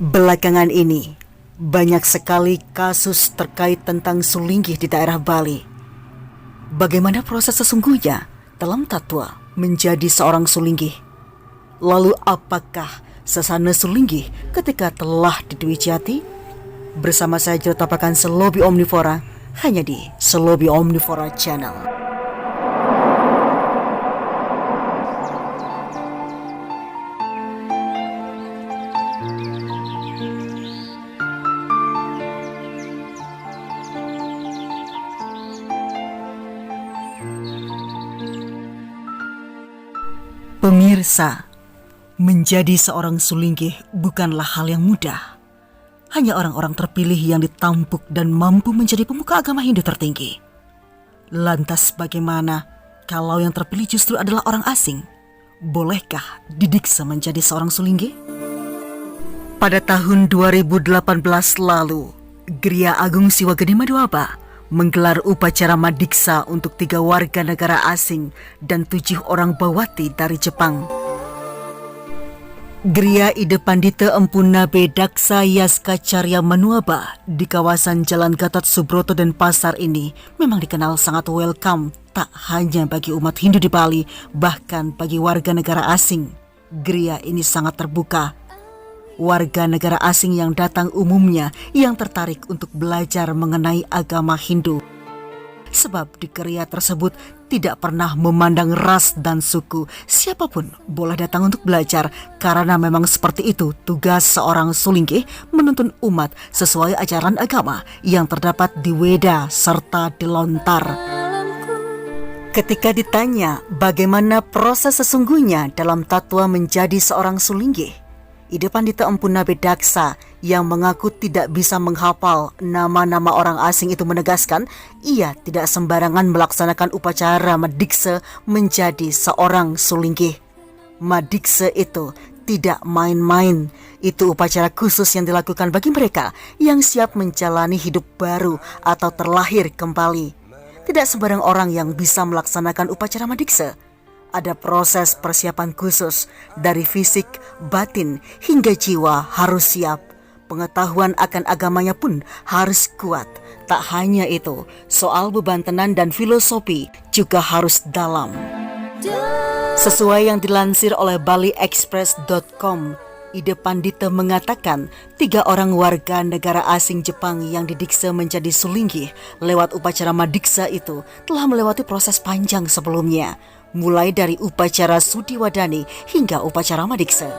Belakangan ini, banyak sekali kasus terkait tentang sulingih di daerah Bali. Bagaimana proses sesungguhnya dalam tatwa menjadi seorang sulingih? Lalu apakah sesana sulingih ketika telah di Dwi Jati? Bersama saya Tapakan Selobi Omnivora, hanya di Selobi Omnivora Channel. Pemirsa, menjadi seorang sulingih bukanlah hal yang mudah. Hanya orang-orang terpilih yang ditampuk dan mampu menjadi pemuka agama Hindu tertinggi. Lantas bagaimana kalau yang terpilih justru adalah orang asing? Bolehkah didiksa menjadi seorang sulingih? Pada tahun 2018 lalu, Gria Agung Siwagede Maduaba menggelar upacara madiksa untuk 3 warga negara asing dan 7 orang bawati dari Jepang. Gria Ide Pandita Empu Nabe Daksa Yaska Carya Manuaba di kawasan Jalan Gatot Subroto dan Pasar ini memang dikenal sangat welcome, tak hanya bagi umat Hindu di Bali, bahkan bagi warga negara asing. Gria ini sangat terbuka. Warga negara asing yang datang umumnya yang tertarik untuk belajar mengenai agama Hindu. Sebab di gereja tersebut tidak pernah memandang ras dan suku. Siapapun boleh datang untuk belajar karena memang seperti itu tugas seorang sulingih menuntun umat sesuai ajaran agama yang terdapat di Weda serta di Lontar. Ketika ditanya bagaimana proses sesungguhnya dalam tatwa menjadi seorang sulingih, Ide Pandita Empu Nabe Daksa yang mengaku tidak bisa menghafal nama-nama orang asing itu menegaskan ia tidak sembarangan melaksanakan upacara madiksa menjadi seorang sulingih. Madiksa itu tidak main-main. Itu upacara khusus yang dilakukan bagi mereka yang siap menjalani hidup baru atau terlahir kembali. Tidak sembarang orang yang bisa melaksanakan upacara madiksa. Ada proses persiapan khusus dari fisik, batin, hingga jiwa harus siap. Pengetahuan akan agamanya pun harus kuat. Tak hanya itu, soal bebantenan dan filosofi juga harus dalam. Sesuai yang dilansir oleh baliexpress.com, Ide Pandita mengatakan 3 orang warga negara asing Jepang yang didiksa menjadi sulingih lewat upacara madiksa itu telah melewati proses panjang sebelumnya, mulai dari upacara Sudiwadani hingga upacara madiksa.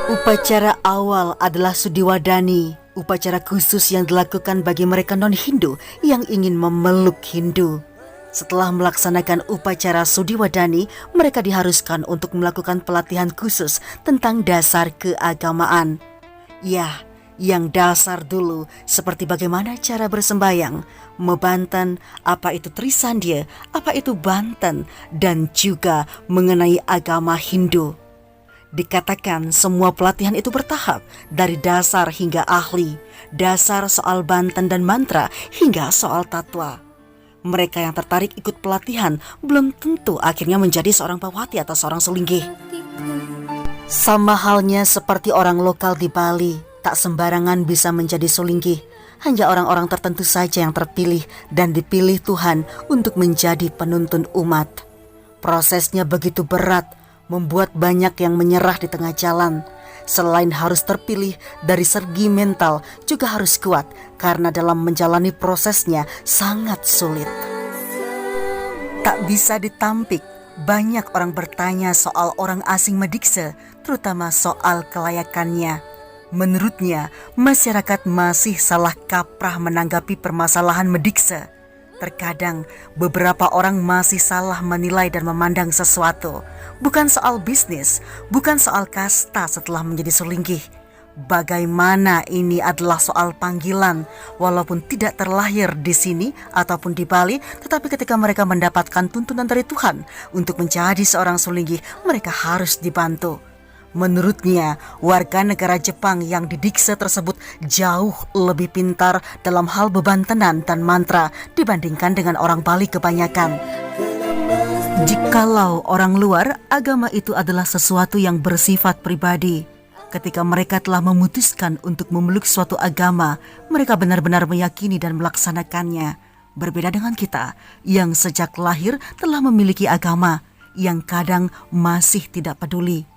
Upacara awal adalah Sudiwadani, upacara khusus yang dilakukan bagi mereka non-Hindu yang ingin memeluk Hindu. Setelah melaksanakan upacara Sudiwadani, mereka diharuskan untuk melakukan pelatihan khusus tentang dasar keagamaan. Ya, yang dasar dulu seperti bagaimana cara bersembayang, mebanten, apa itu Trisandya, apa itu banten, dan juga mengenai agama Hindu. Dikatakan semua pelatihan itu bertahap, dari dasar hingga ahli, dasar soal banten dan mantra hingga soal tatwa. Mereka yang tertarik ikut pelatihan belum tentu akhirnya menjadi seorang bawati atau seorang sulingih. Sama halnya seperti orang lokal di Bali, tak sembarangan bisa menjadi sulingih. Hanya orang-orang tertentu saja yang terpilih dan dipilih Tuhan untuk menjadi penuntun umat. Prosesnya begitu berat, membuat banyak yang menyerah di tengah jalan. Selain harus terpilih dari segi mental, juga harus kuat karena dalam menjalani prosesnya sangat sulit. Tak bisa ditampik, banyak orang bertanya soal orang asing madiksa, terutama soal kelayakannya. Menurutnya, masyarakat masih salah kaprah menanggapi permasalahan madiksa. Terkadang beberapa orang masih salah menilai dan memandang sesuatu. Bukan soal bisnis, bukan soal kasta setelah menjadi sulingih. Bagaimana ini adalah soal panggilan, walaupun tidak terlahir di sini ataupun di Bali, tetapi ketika mereka mendapatkan tuntunan dari Tuhan untuk menjadi seorang sulingih, mereka harus dibantu. Menurutnya, warga negara Jepang yang didiksa tersebut jauh lebih pintar dalam hal bebantenan dan mantra dibandingkan dengan orang Bali kebanyakan. Jikalau orang luar, agama itu adalah sesuatu yang bersifat pribadi. Ketika mereka telah memutuskan untuk memeluk suatu agama, mereka benar-benar meyakini dan melaksanakannya. Berbeda dengan kita yang sejak lahir telah memiliki agama, yang kadang masih tidak peduli.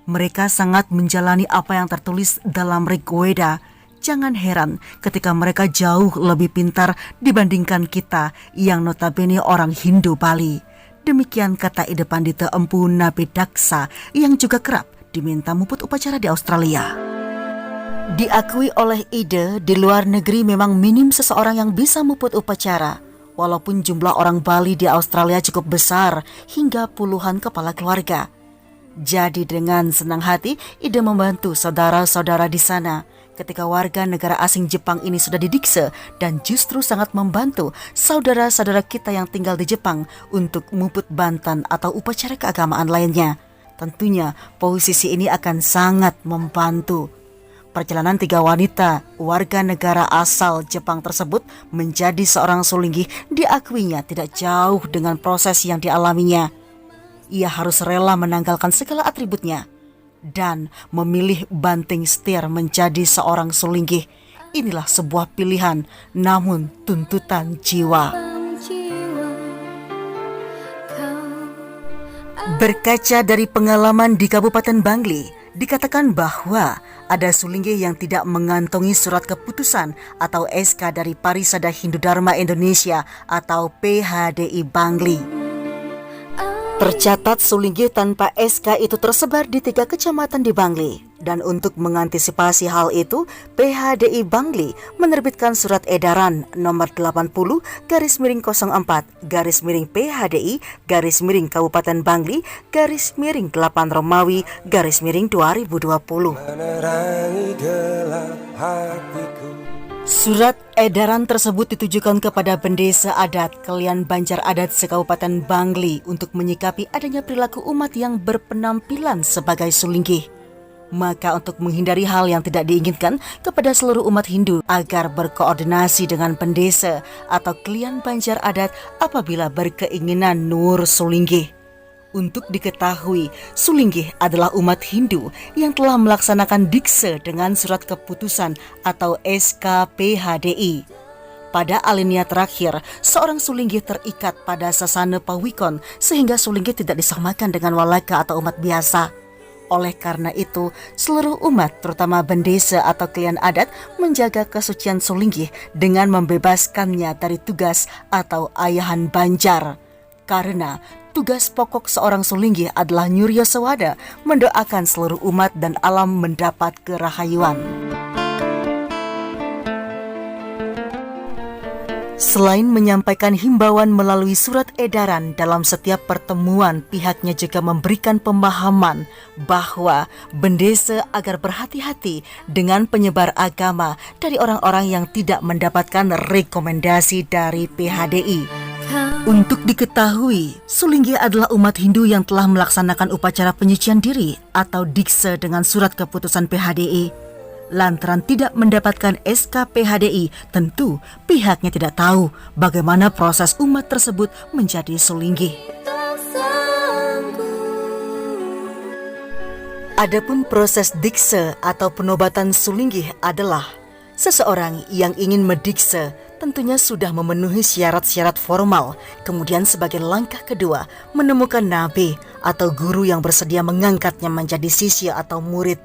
Mereka sangat menjalani apa yang tertulis dalam Rig Veda. Jangan heran ketika mereka jauh lebih pintar dibandingkan kita yang notabene orang Hindu Bali. Demikian kata Ide Pandita Empu Nabi Daksa yang juga kerap diminta muput upacara di Australia. Diakui oleh Ide, di luar negeri memang minim seseorang yang bisa muput upacara. Walaupun jumlah orang Bali di Australia cukup besar, hingga puluhan kepala keluarga. Jadi dengan senang hati, Ide membantu saudara-saudara di sana. Ketika warga negara asing Jepang ini sudah didiksa dan justru sangat membantu saudara-saudara kita yang tinggal di Jepang untuk muput bantan atau upacara keagamaan lainnya. Tentunya posisi ini akan sangat membantu. Perjalanan 3 wanita warga negara asal Jepang tersebut menjadi seorang sulinggih diakuinya tidak jauh dengan proses yang dialaminya. Ia harus rela menanggalkan segala atributnya dan memilih banting setir menjadi seorang sulinggih. Inilah sebuah pilihan, namun tuntutan jiwa. Berkaca dari pengalaman di Kabupaten Bangli, dikatakan bahwa ada sulinggih yang tidak mengantongi surat keputusan atau SK dari Parisada Hindu Dharma Indonesia atau PHDI Bangli. Tercatat sulinggih tanpa SK itu tersebar di 3 kecamatan di Bangli. Dan untuk mengantisipasi hal itu, PHDI Bangli menerbitkan surat edaran nomor 80/04/PHDI Kabupaten Bangli /8 Romawi /2020. Surat edaran tersebut ditujukan kepada Bendesa Adat Kalian Banjar Adat se-Kabupaten Bangli untuk menyikapi adanya perilaku umat yang berpenampilan sebagai sulinggih. Maka untuk menghindari hal yang tidak diinginkan kepada seluruh umat Hindu agar berkoordinasi dengan Bendesa atau Kalian Banjar Adat apabila berkeinginan nur sulinggih. Untuk diketahui, sulinggih adalah umat Hindu yang telah melaksanakan dikse dengan surat keputusan atau SK PHDI. Pada alinea terakhir, seorang sulinggih terikat pada sasana pawikon sehingga sulinggih tidak disamakan dengan walaka atau umat biasa. Oleh karena itu, seluruh umat, terutama Bendesa atau klien adat, menjaga kesucian sulinggih dengan membebaskannya dari tugas atau ayahan banjar. Karena tugas pokok seorang sulinggih adalah nyurya sewada, mendoakan seluruh umat dan alam mendapat kerahayuan. Selain menyampaikan himbauan melalui surat edaran dalam setiap pertemuan, pihaknya juga memberikan pemahaman bahwa Bendesa agar berhati-hati dengan penyebar agama dari orang-orang yang tidak mendapatkan rekomendasi dari PHDI. Untuk diketahui, sulinggih adalah umat Hindu yang telah melaksanakan upacara penyucian diri atau dikse dengan surat keputusan PHDI. Lantaran tidak mendapatkan SK PHDI, tentu pihaknya tidak tahu bagaimana proses umat tersebut menjadi sulinggih. Adapun proses dikse atau penobatan sulinggih adalah seseorang yang ingin mendikse tentunya sudah memenuhi syarat-syarat formal. Kemudian sebagai langkah kedua, menemukan nabi atau guru yang bersedia mengangkatnya menjadi sisya atau murid.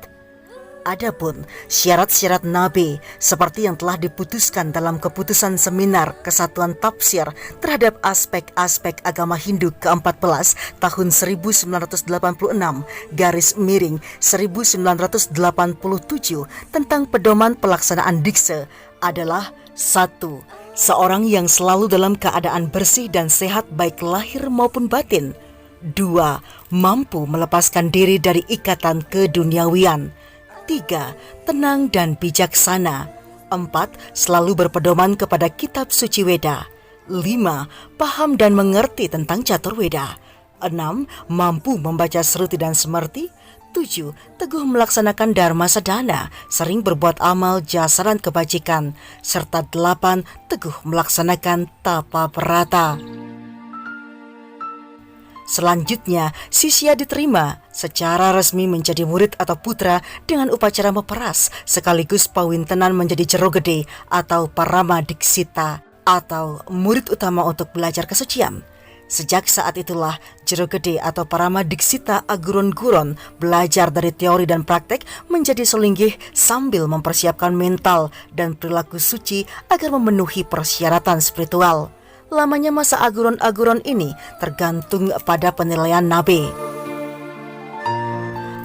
Adapun syarat-syarat nabi seperti yang telah diputuskan dalam keputusan seminar Kesatuan Tafsir terhadap aspek-aspek agama Hindu ke-14 tahun 1986/1987 tentang pedoman pelaksanaan dikse adalah 1. Seorang yang selalu dalam keadaan bersih dan sehat baik lahir maupun batin. 2. Mampu melepaskan diri dari ikatan keduniawian. 3. Tenang dan bijaksana. 4. Selalu berpedoman kepada kitab suci Weda. 5. Paham dan mengerti tentang catur Weda. 6. Mampu membaca Sruti dan Smerti. 7. Teguh melaksanakan Dharma Sadhana, sering berbuat amal jasa dan kebajikan. Serta 8. Teguh melaksanakan tapa berata. Selanjutnya, sisya diterima secara resmi menjadi murid atau putra dengan upacara meperas sekaligus pawintenan menjadi jero gede atau parama diksita atau murid utama untuk belajar kesucian. Sejak saat itulah jero gede atau parama diksita aguron-guron belajar dari teori dan praktek menjadi sulinggih sambil mempersiapkan mental dan perilaku suci agar memenuhi persyaratan spiritual. Lamanya masa aguron-aguron ini tergantung pada penilaian nabe.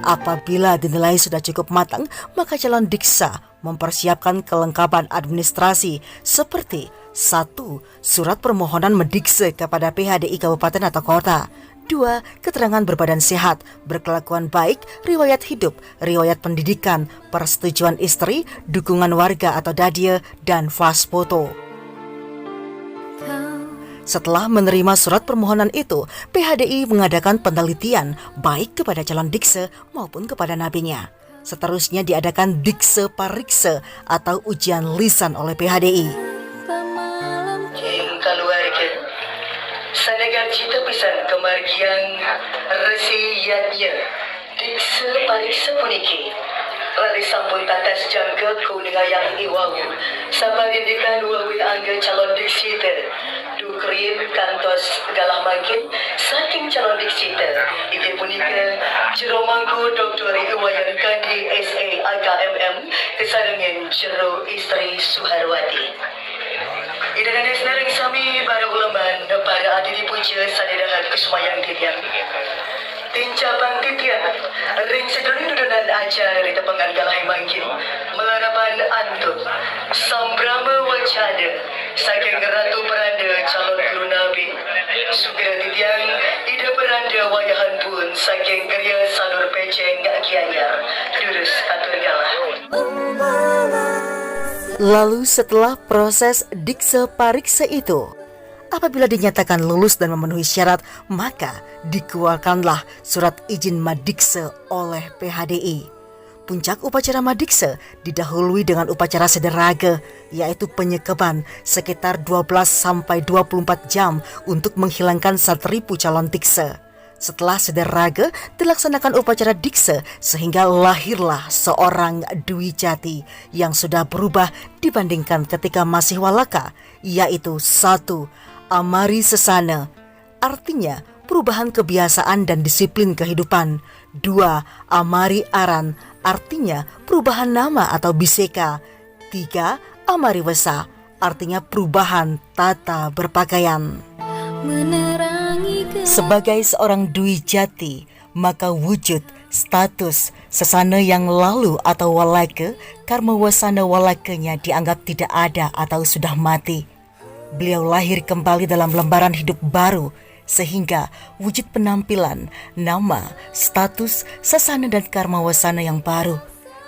Apabila dinilai sudah cukup matang, maka calon diksa mempersiapkan kelengkapan administrasi seperti 1. Surat permohonan mendikse kepada PHDI kabupaten atau kota. 2. Keterangan berbadan sehat, berkelakuan baik, riwayat hidup, riwayat pendidikan, persetujuan istri, dukungan warga atau dadia, dan flash foto. Setelah menerima surat permohonan itu, PHDI mengadakan penelitian baik kepada calon dikse maupun kepada nabinya. Seterusnya diadakan dikse parikse atau ujian lisan oleh PHDI. Keluarga, sanagar cita pisan kemargian resiyatnya dikse parikse puniki. Lari sampun tatas jangka ku ningayang iwau saparindikan wawi angga calon diksita dukrim kantos galah mangkin saking calon diksita ide punika jero mangku Dr. Iwayan Kandi SA AKMM kesarengan jero istri Suharwati. Ida dan esnering sami para ulaman para adidi puja sadedahan kesumayang titian. Tincapang titian, ring sedonin dudunan acara di tepengan galai mangkin, mengarapan antut, sambrama wacana, saking ratu peranda calon guru nabi, sugera titian, ida peranda wayahan pun, saking kerja salur peceng gak kianyar, durus atur galah. Lalu setelah proses dikse parikse itu, apabila dinyatakan lulus dan memenuhi syarat, maka dikeluarkanlah surat izin madikse oleh PHDI. Puncak upacara madikse didahului dengan upacara sederage, yaitu penyekeban sekitar 12-24 jam untuk menghilangkan satripu calon dikse. Setelah sederage, dilaksanakan upacara dikse sehingga lahirlah seorang Dwi Jati yang sudah berubah dibandingkan ketika masih walaka, yaitu 1. Amari Sesana, artinya perubahan kebiasaan dan disiplin kehidupan. 2. Amari Aran, artinya perubahan nama atau biseka. 3. Amari Wesa, artinya perubahan tata berpakaian. Sebagai seorang Dwi Jati, maka wujud, status, sesana yang lalu atau walaka, karma wasana walakanya dianggap tidak ada atau sudah mati. Beliau lahir kembali dalam lembaran hidup baru, sehingga wujud penampilan, nama, status, sasana dan karma wasana yang baru.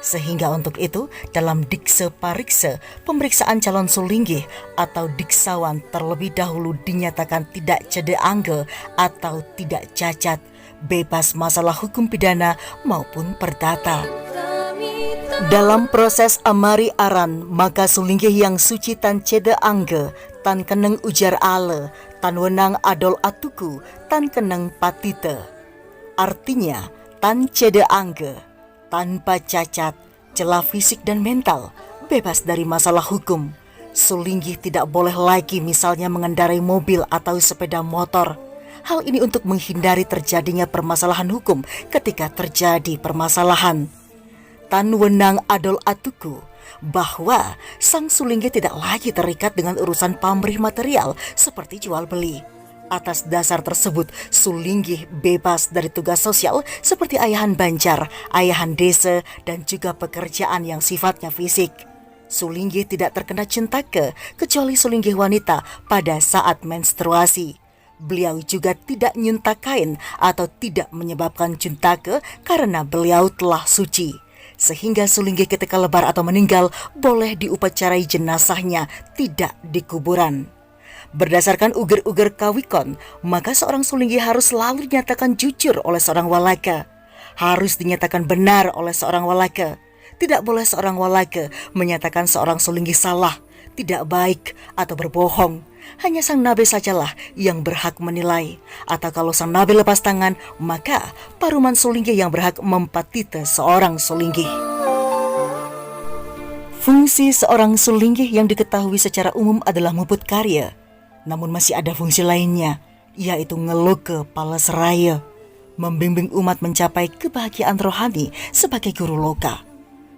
Sehingga untuk itu, dalam dikse parikse, pemeriksaan calon sulinggih atau diksawan terlebih dahulu dinyatakan tidak cede angge atau tidak cacat, bebas masalah hukum pidana maupun perdata. Dalam proses amari aran, maka sulinggih yang suci tan cede angge, tan keneng ujar ale, tan wenang adol atuku, tan keneng patite. Artinya, tan cede angge, tanpa cacat, celah fisik dan mental, bebas dari masalah hukum. Sulinggih tidak boleh lagi misalnya mengendarai mobil atau sepeda motor. Hal ini untuk menghindari terjadinya permasalahan hukum ketika terjadi permasalahan. Tan wenang adol atuku, bahwa sang sulinggih tidak lagi terikat dengan urusan pamrih material seperti jual beli. Atas dasar tersebut, sulinggih bebas dari tugas sosial seperti ayahan banjar, ayahan desa, dan juga pekerjaan yang sifatnya fisik. Sulinggih tidak terkena cintake kecuali sulinggih wanita pada saat menstruasi. Beliau juga tidak nyuntak kain atau tidak menyebabkan cintake karena beliau telah suci. Sehingga sulinggih ketika lebar atau meninggal boleh diupacarai jenazahnya, tidak di kuburan. Berdasarkan uger-uger kawikon, maka seorang sulinggih harus selalu dinyatakan jujur oleh seorang walaka. Harus dinyatakan benar oleh seorang walaka. Tidak boleh seorang walaka menyatakan seorang sulinggih salah, tidak baik, atau berbohong. hanya sang nabe sajalah yang berhak menilai. Atau kalau sang nabe lepas tangan, maka Paruman Sulinggih yang berhak mempatita seorang Sulinggih. Fungsi seorang Sulinggih yang diketahui secara umum adalah muput karya. Namun masih ada fungsi lainnya, yaitu ngeloke palaseraya, membimbing umat mencapai kebahagiaan rohani sebagai guru loka.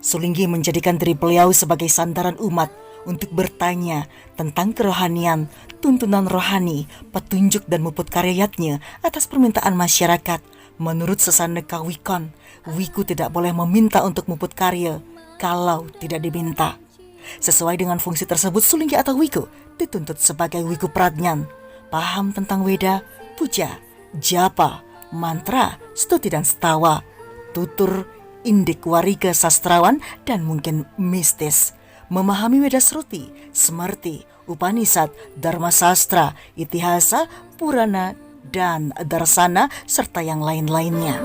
Sulinggih menjadikan diri beliau sebagai sandaran umat untuk bertanya tentang kerohanian, tuntunan rohani, petunjuk dan muput karyatnya atas permintaan masyarakat. Menurut Sesana Kawikon, wiku tidak boleh meminta untuk muput karya kalau tidak diminta. Sesuai dengan fungsi tersebut, Sulinggih atau wiku dituntut sebagai wiku pradnyan, paham tentang Weda, puja, japa, mantra, stuti dan setawa, tutur, indik wariga sastrawan dan mungkin mistis, memahami Weda Sruti, Smarti, Upanishad, Dharma Sastra, Itihasa, Purana, dan Darsana, serta yang lain-lainnya.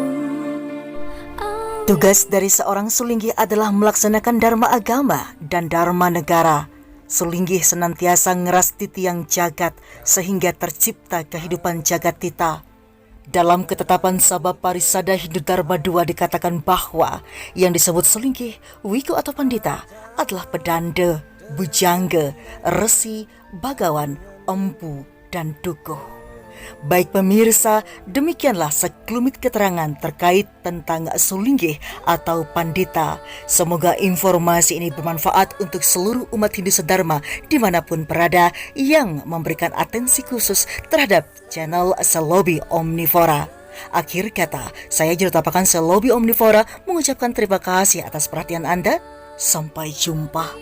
Tugas dari seorang Sulinggih adalah melaksanakan dharma agama dan dharma negara. Sulinggih senantiasa ngerasti tiang jagat sehingga tercipta kehidupan jagat tita. Dalam ketetapan Sabha Parisada Hindu Dharma II dikatakan bahwa yang disebut Sulinggih, wiku atau pandita adalah pedanda, bujangga, resi, bagawan, empu, dan dukuh. Baik pemirsa, demikianlah sekelumit keterangan terkait tentang Sulinggih atau pandita. Semoga informasi ini bermanfaat untuk seluruh umat Hindu sedharma dimanapun berada yang memberikan atensi khusus terhadap channel Selobi Omnivora. Akhir kata, saya Jurutapakan Selobi Omnivora mengucapkan terima kasih atas perhatian Anda. Sampai jumpa.